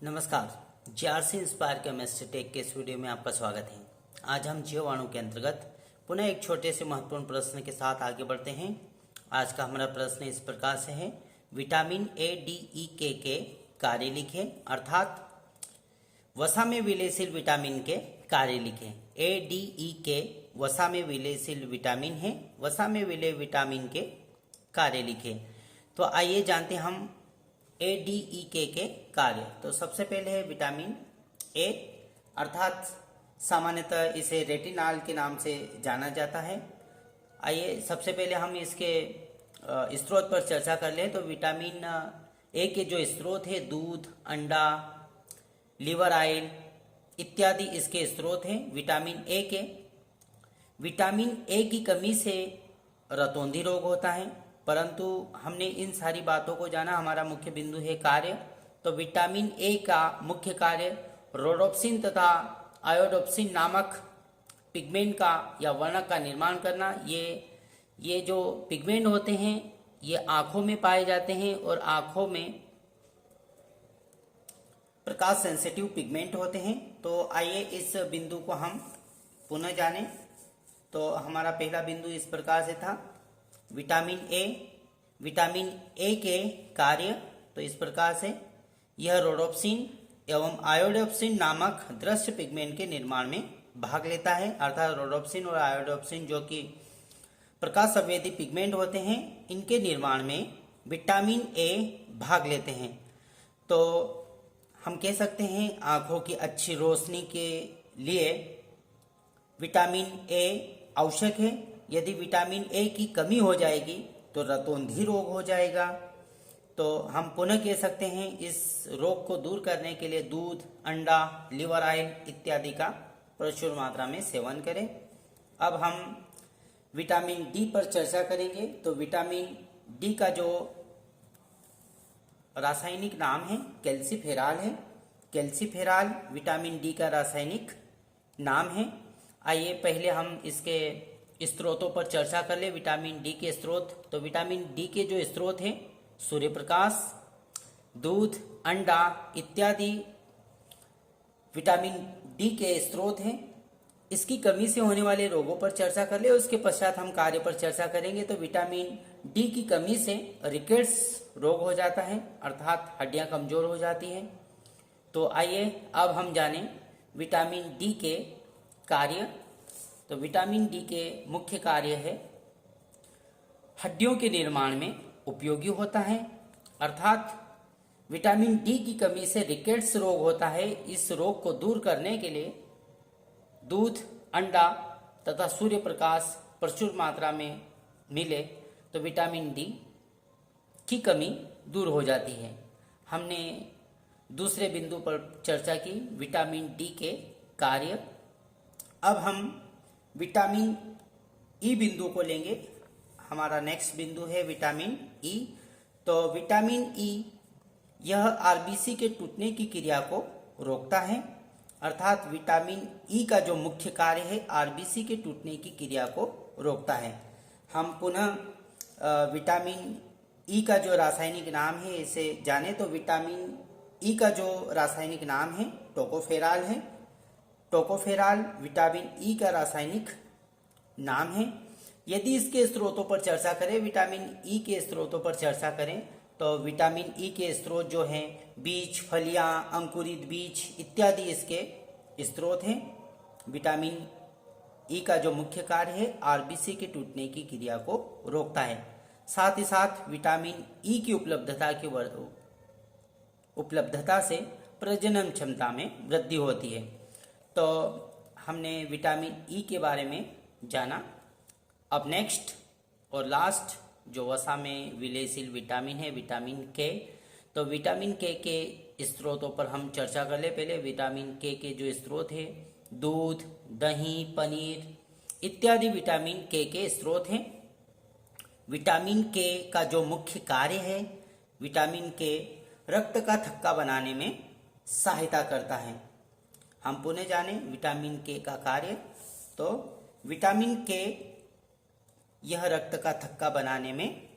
नमस्कार। GRC inspire chemistry take के इस वीडियो में आपका स्वागत है। आज हम जीवाणु के अंतर्गत पुनः एक छोटे से महत्वपूर्ण प्रश्न के साथ आगे बढ़ते हैं। आज का हमारा प्रश्न इस प्रकार से है, विटामिन ए डी ई के कार्य लिखें, अर्थात वसा में विलेयशील विटामिन के कार्य लिखें। ए डी ई के वसा में विलेयशील विटामिन है, वसा में विलेय विटामिन के कार्य लिखें। तो आइए जानते हैं हम ए डी ई के कार्य। तो सबसे पहले है विटामिन ए, अर्थात सामान्यतः इसे रेटिनॉल के नाम से जाना जाता है। आइए सबसे पहले हम इसके स्रोत पर चर्चा कर लें। तो विटामिन ए के जो स्रोत है दूध, अंडा, लिवर ऑयल इत्यादि इसके स्रोत हैं विटामिन ए के। विटामिन ए की कमी से रतौंधी रोग होता है, परंतु हमने इन सारी बातों को जाना। हमारा मुख्य बिंदु है कार्य। तो विटामिन ए का मुख्य कार्य रोडोप्सिन तथा आयोडोप्सिन नामक पिगमेंट का या वर्णक का निर्माण करना। ये जो पिगमेंट होते हैं ये आंखों में पाए जाते हैं और आंखों में प्रकाश सेंसिटिव पिगमेंट होते हैं। तो आइए इस बिंदु को हम पुनः जानें। तो हमारा पहला बिंदु इस प्रकार से था, विटामिन ए के कार्य। तो इस प्रकार से यह रोडोप्सिन एवं आयोडोप्सिन नामक दृश्य पिगमेंट के निर्माण में भाग लेता है, अर्थात रोडोप्सिन और आयोडोप्सिन जो कि प्रकाश संवेदी पिगमेंट होते हैं, इनके निर्माण में विटामिन ए भाग लेते हैं। तो हम कह सकते हैं आंखों की अच्छी रोशनी के लिए विटामिन ए आवश्यक है। यदि विटामिन ए की कमी हो जाएगी तो रतौंधी रोग हो जाएगा। तो हम पुनः कह सकते हैं इस रोग को दूर करने के लिए दूध, अंडा, लिवर ऑयल इत्यादि का प्रचुर मात्रा में सेवन करें। अब हम विटामिन डी पर चर्चा करेंगे। तो विटामिन डी का जो रासायनिक नाम है कैल्सीफेरॉल है। कैल्सीफेरॉल विटामिन डी का रासायनिक नाम है। आइए पहले हम इसके स्रोतों पर चर्चा कर ले। विटामिन डी के स्रोत। तो विटामिन डी के जो स्रोत हैं सूर्य प्रकाश, दूध, अंडा इत्यादि विटामिन डी के स्रोत हैं। इसकी कमी से होने वाले रोगों पर चर्चा कर ले। उसके पश्चात हम कार्य पर चर्चा करेंगे। तो विटामिन डी की कमी से रिकेट्स रोग हो जाता है, अर्थात हड्डियां कमजोर हो जाती हैं। तो आइए अब हम जानें विटामिन डी के कार्य। तो विटामिन डी के मुख्य कार्य है हड्डियों के निर्माण में उपयोगी होता है, अर्थात विटामिन डी की कमी से रिकेट्स रोग होता है। इस रोग को दूर करने के लिए दूध, अंडा तथा सूर्य प्रकाश प्रचुर मात्रा में मिले तो विटामिन डी की कमी दूर हो जाती है। हमने दूसरे बिंदु पर चर्चा की विटामिन डी के कार्य। अब हम विटामिन ई बिंदु को लेंगे। हमारा नेक्स्ट बिंदु है विटामिन ई। तो विटामिन ई यह आरबीसी के टूटने की क्रिया को रोकता है, अर्थात विटामिन ई का जो मुख्य कार्य है आरबीसी के टूटने की क्रिया को रोकता है। हम पुनः विटामिन ई का जो रासायनिक नाम है इसे जाने। तो विटामिन ई का जो रासायनिक नाम है टोकोफेरॉल है। टोकोफेरॉल विटामिन ई का रासायनिक नाम है। यदि इसके स्रोतों पर चर्चा करें, विटामिन ई के स्रोतों पर चर्चा करें, तो विटामिन ई के स्रोत जो हैं बीज, फलियां, अंकुरित बीज इत्यादि इसके स्रोत हैं। विटामिन ई का जो मुख्य कार्य है आरबीसी के टूटने की क्रिया को रोकता है। साथ ही साथ विटामिन ई की उपलब्धता से प्रजनन क्षमता में वृद्धि होती है। तो हमने विटामिन ई के बारे में जाना। अब नेक्स्ट और लास्ट जो वसा में विलेयशील विटामिन है विटामिन के। तो विटामिन के स्रोतों पर हम चर्चा कर ले। पहले विटामिन के जो स्रोत है दूध, दही, पनीर इत्यादि विटामिन के स्रोत हैं। विटामिन के का जो मुख्य कार्य है, विटामिन के रक्त का थक्का बनाने में सहायता करता है। हम पुनः जाने विटामिन के का कार्य। तो विटामिन के यह रक्त का थक्का बनाने में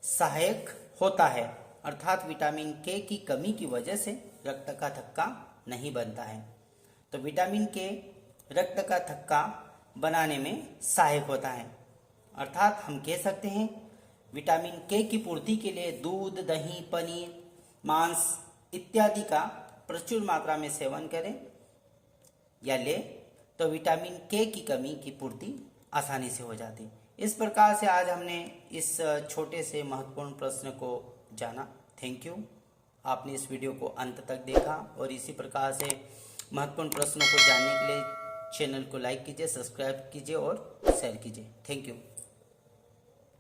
सहायक होता है। अर्थात विटामिन के की कमी की वजह से रक्त का थक्का नहीं बनता है। तो विटामिन के रक्त का थक्का बनाने में सहायक होता है। अर्थात हम कह सकते हैं विटामिन के की पूर्ति के लिए दूध, दही, पनीर, मांस इत्यादि का प्रचुर मात्रा में सेवन करें या ले तो विटामिन के की कमी की पूर्ति आसानी से हो जाती। इस प्रकार से आज हमने इस छोटे से महत्वपूर्ण प्रश्न को जाना। Thank you. आपने इस वीडियो को अंत तक देखा और इसी प्रकार से महत्वपूर्ण प्रश्नों को जानने के लिए चैनल को लाइक कीजिए, सब्सक्राइब कीजिए और शेयर कीजिए। Thank you.